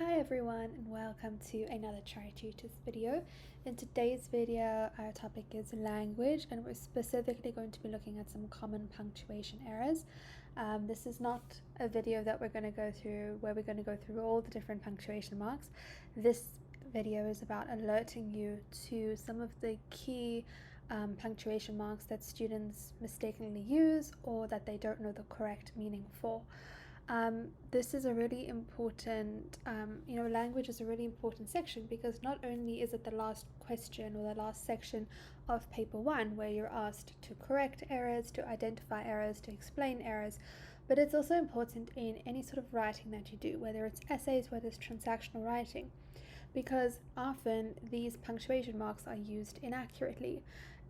Hi everyone and welcome to another Tri-tutors video. In today's video our topic is language and we're specifically going to be looking at some common punctuation errors. This is not a video that we're going to go through where we're going to go through all the different punctuation marks. This video is about alerting you to some of the key punctuation marks that students mistakenly use or that they don't know the correct meaning for. This is a really important, language is a really important section because not only is it the last question or the last section of paper 1 where you're asked to correct errors, to identify errors, to explain errors, but it's also important in any sort of writing that you do, whether it's essays, whether it's transactional writing, because often these punctuation marks are used inaccurately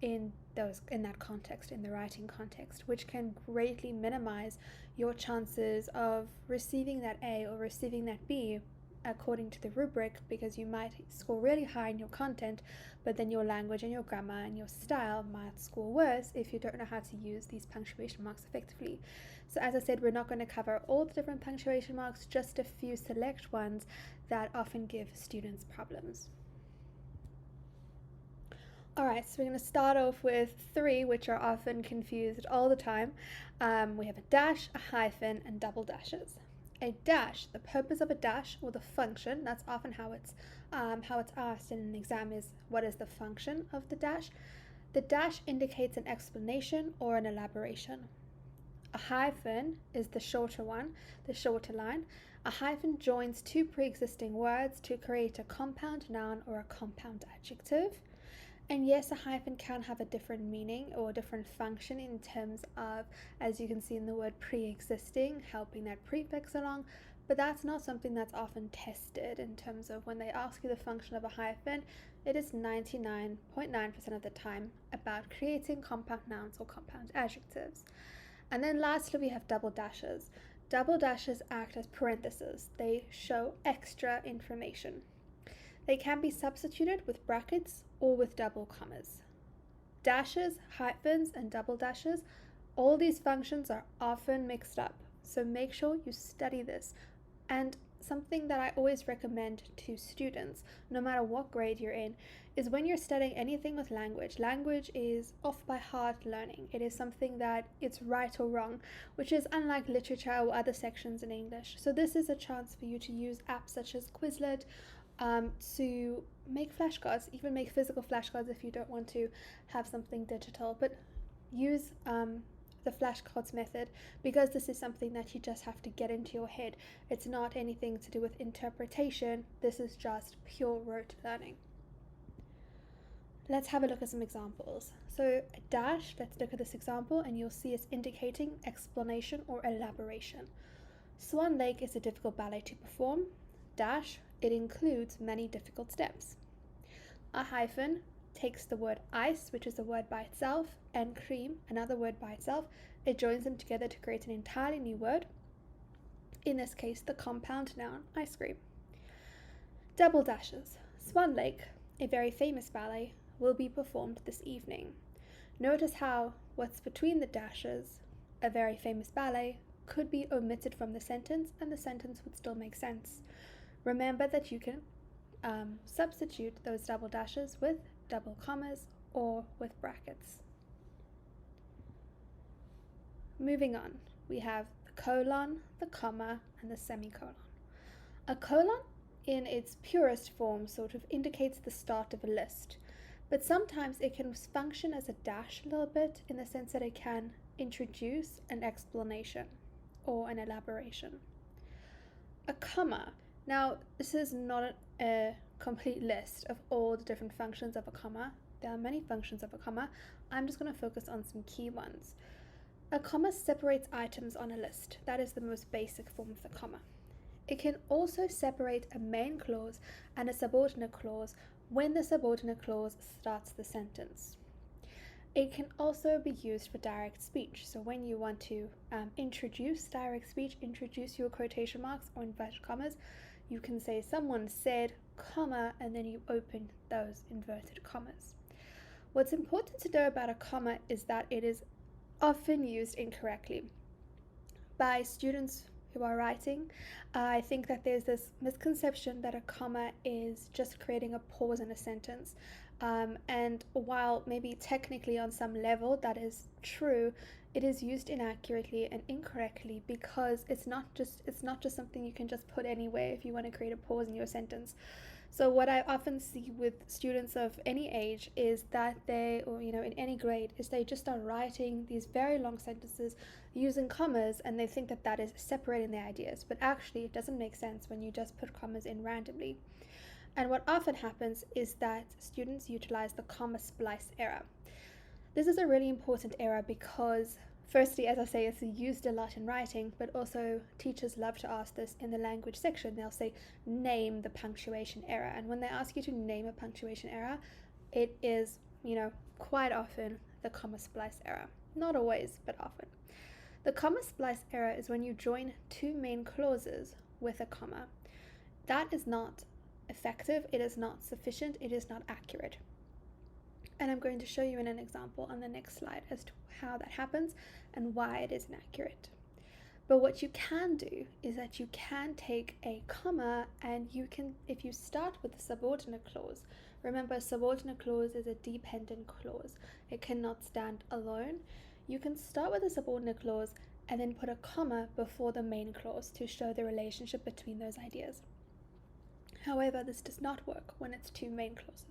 in that context, in the writing context, which can greatly minimize your chances of receiving that A or receiving that B according to the rubric, because you might score really high in your content, but then your language and your grammar and your style might score worse if you don't know how to use these punctuation marks effectively. So as I said, we're not going to cover all the different punctuation marks, just a few select ones that often give students problems. Alright, so we're going to start off with 3, which are often confused all the time. We have a dash, a hyphen, and double dashes. A dash, the purpose of a dash, or the function, that's often how it's asked in an exam, is what is the function of the dash. The dash indicates an explanation or an elaboration. A hyphen is the shorter one, the shorter line. A hyphen joins 2 pre-existing words to create a compound noun or a compound adjective. And yes, a hyphen can have a different meaning or a different function in terms of, as you can see in the word pre-existing, helping that prefix along, but that's not something that's often tested in terms of when they ask you the function of a hyphen. It is 99.9% of the time about creating compound nouns or compound adjectives. And then lastly, we have double dashes. Double dashes act as parentheses. They show extra information. They can be substituted with brackets or with double commas. Dashes, hyphens, and double dashes, all these functions are often mixed up, so make sure you study this. And something that I always recommend to students, no matter what grade you're in, is when you're studying anything with language, language is off by heart learning. It is something that it's right or wrong, which is unlike literature or other sections in English. So this is a chance for you to use apps such as Quizlet, to make flashcards, even make physical flashcards if you don't want to have something digital, but use the flashcards method, because this is something that you just have to get into your head. It's not anything to do with interpretation, this is just pure rote learning. Let's have a look at some examples. So a dash, let's look at this example and you'll see it's indicating explanation or elaboration. Swan Lake is a difficult ballet to perform. Dash, it includes many difficult steps. A hyphen takes the word ice, which is a word by itself, and cream, another word by itself. It joins them together to create an entirely new word. In this case, the compound noun ice cream. Double dashes. Swan Lake, a very famous ballet, will be performed this evening. Notice how what's between the dashes, a very famous ballet, could be omitted from the sentence and the sentence would still make sense. Remember that you can substitute those double dashes with double commas or with brackets. Moving on, we have the colon, the comma, and the semicolon. A colon, in its purest form, sort of indicates the start of a list, but sometimes it can function as a dash a little bit, in the sense that it can introduce an explanation or an elaboration. A comma, now this is not a complete list of all the different functions of a comma. There are many functions of a comma. I'm just going to focus on some key ones. A comma separates items on a list. That is the most basic form of the comma. It can also separate a main clause and a subordinate clause when the subordinate clause starts the sentence. It can also be used for direct speech. So when you want to introduce direct speech, introduce your quotation marks or inverted commas, you can say someone said, comma, and then you open those inverted commas. What's important to know about a comma is that it is often used incorrectly by students who are writing. I think that there's this misconception that a comma is just creating a pause in a sentence. And while maybe technically on some level that is true, it is used inaccurately and incorrectly because it's not just something you can just put anywhere if you want to create a pause in your sentence. So what I often see with students of any age is that they, or in any grade, is they just start writing these very long sentences using commas, and they think that that is separating their ideas. But actually, it doesn't make sense when you just put commas in randomly. And what often happens is that students utilize the comma splice error. This is a really important error because, firstly, as I say, it's used a lot in writing, but also teachers love to ask this in the language section. They'll say, name the punctuation error. And when they ask you to name a punctuation error, it is, quite often the comma splice error. Not always, but often. The comma splice error is when you join two main clauses with a comma. That is not effective, it is not sufficient, it is not accurate. And I'm going to show you in an example on the next slide as to how that happens and why it is inaccurate. But what you can do is that you can take a comma and you can, if you start with a subordinate clause, remember a subordinate clause is a dependent clause. It cannot stand alone. You can start with a subordinate clause and then put a comma before the main clause to show the relationship between those ideas. However, this does not work when it's two main clauses.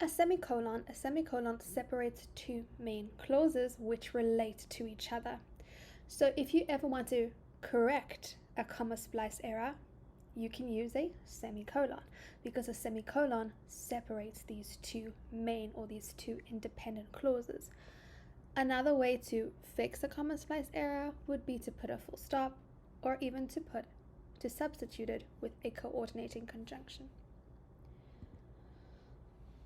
A semicolon separates two main clauses which relate to each other. So if you ever want to correct a comma splice error, you can use a semicolon because a semicolon separates these two main or these two independent clauses. Another way to fix a comma splice error would be to put a full stop or even to substitute it with a coordinating conjunction.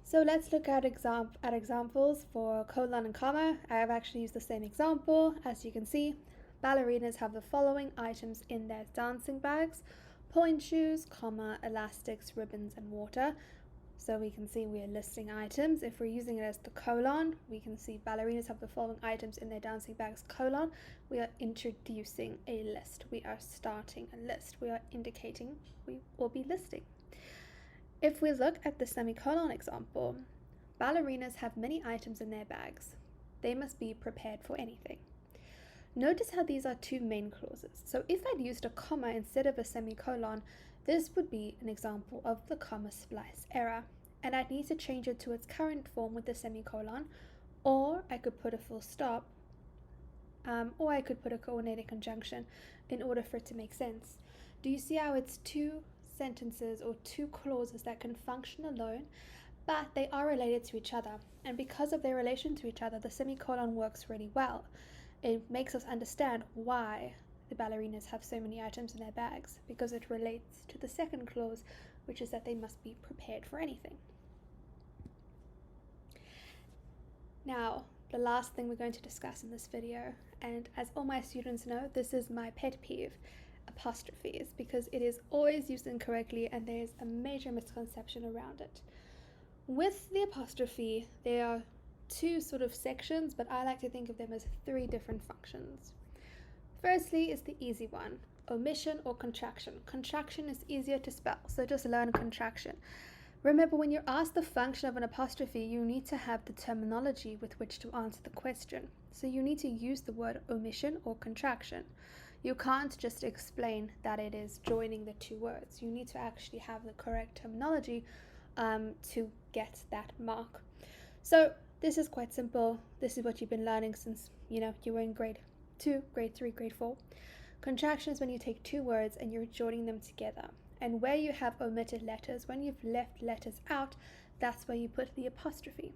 So let's look at examples for colon and comma. I have actually used the same example. As you can see, ballerinas have the following items in their dancing bags: point shoes, comma, elastics, ribbons, and water. So we can see we are listing items. If we're using it as the colon, we can see ballerinas have the following items in their dancing bags, colon. We are introducing a list. We are starting a list. We are indicating we will be listing. If we look at the semicolon example, ballerinas have many items in their bags. They must be prepared for anything. Notice how these are two main clauses. So if I'd used a comma instead of a semicolon, this would be an example of the comma splice error. And I'd need to change it to its current form with the semicolon, or I could put a full stop, or I could put a coordinating conjunction in order for it to make sense. Do you see how it's two sentences or two clauses that can function alone, but they are related to each other? And because of their relation to each other, the semicolon works really well. It makes us understand why the ballerinas have so many items in their bags, because it relates to the second clause, which is that they must be prepared for anything. Now, the last thing we're going to discuss in this video, and as all my students know, this is my pet peeve, apostrophes, because it is always used incorrectly and there's a major misconception around it. With the apostrophe, there are two sort of sections, but I like to think of them as three different functions. Firstly is the easy one, omission or contraction. Contraction is easier to spell, so just learn contraction. Remember, when you're asked the function of an apostrophe, you need to have the terminology with which to answer the question. So you need to use the word omission or contraction. You can't just explain that it is joining the two words. You need to actually have the correct terminology to get that mark. So this is quite simple. This is what you've been learning since you were in grade 2, grade 3, grade 4. Contraction is when you take two words and you're joining them together. And where you have omitted letters, when you've left letters out, that's where you put the apostrophe.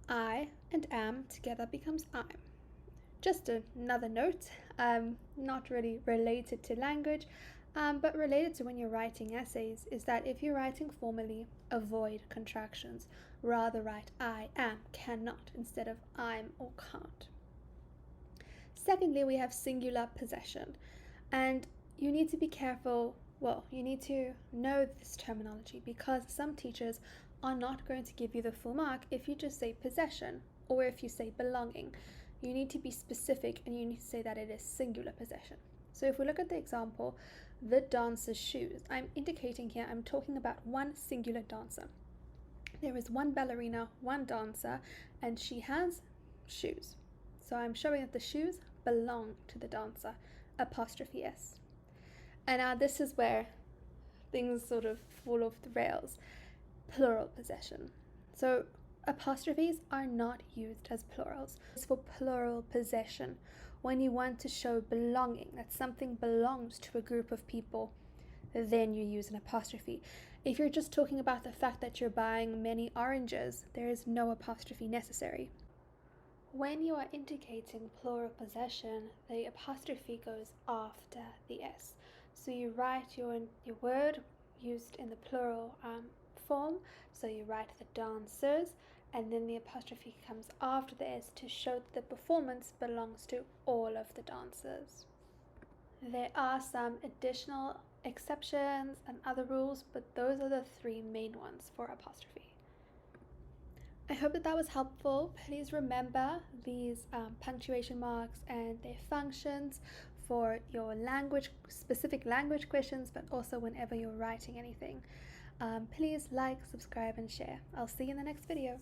I and am together becomes I'm. Just another note, not really related to language, but related to when you're writing essays, is that if you're writing formally, avoid contractions. Rather write I am, cannot, instead of I'm or can't. Secondly, we have singular possession, and you need to be careful. Well, you need to know this terminology, because some teachers are not going to give you the full mark if you just say possession or if you say belonging. You need to be specific and you need to say that it is singular possession. So if we look at the example, the dancer's shoes, I'm indicating here I'm talking about one singular dancer. There is one ballerina, one dancer, and she has shoes. So I'm showing that the shoes belong to the dancer, apostrophe S. And now this is where things sort of fall off the rails. Plural possession. So apostrophes are not used as plurals. It's for plural possession. When you want to show belonging, that something belongs to a group of people, then you use an apostrophe. If you're just talking about the fact that you're buying many oranges, there is no apostrophe necessary. When you are indicating plural possession, the apostrophe goes after the S. So you write your word used in the plural form. So you write the dancers, and then the apostrophe comes after the S to show that the performance belongs to all of the dancers. There are some additional exceptions and other rules, but those are the three main ones for apostrophe. I hope that was helpful. Please remember these punctuation marks and their functions for your specific language questions, but also whenever you're writing anything. Please like, subscribe, and share. I'll see you in the next video.